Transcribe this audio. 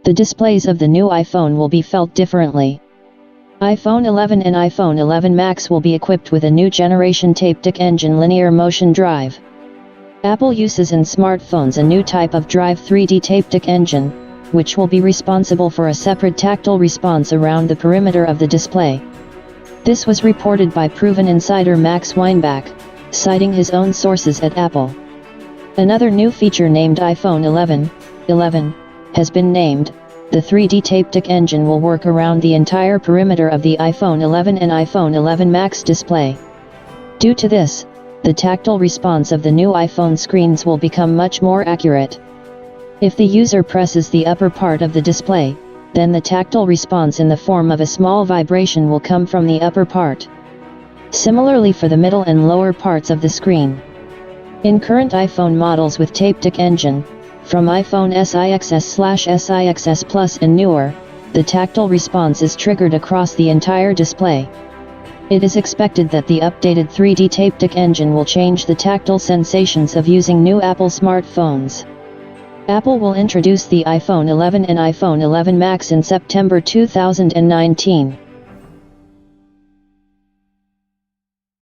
The displays of the new iPhone will be felt differently. iPhone 11 and iPhone 11 Max will be equipped with a new generation Taptic Engine linear motion drive. Apple uses in smartphones a new type of drive 3D Taptic Engine, which will be responsible for a separate tactile response around the perimeter of the display. This was reported by proven insider Max Weinbach, citing his own sources at Apple. Another new feature named iPhone 11 has been named. The 3D Taptic Engine will work around the entire perimeter of the iPhone 11 and iPhone 11 Max display. Due to this, the tactile response of the new iPhone screens will become much more accurate. If the user presses the upper part of the display, then the tactile response in the form of a small vibration will come from the upper part. Similarly for the middle and lower parts of the screen. In current iPhone models with Taptic Engine, from iPhone SIXS/SIXS Plus and newer, the tactile response is triggered across the entire display. It is expected that the updated 3D Taptic Engine will change the tactile sensations of using new Apple smartphones. Apple will introduce the iPhone 11 and iPhone 11 Max in September 2019.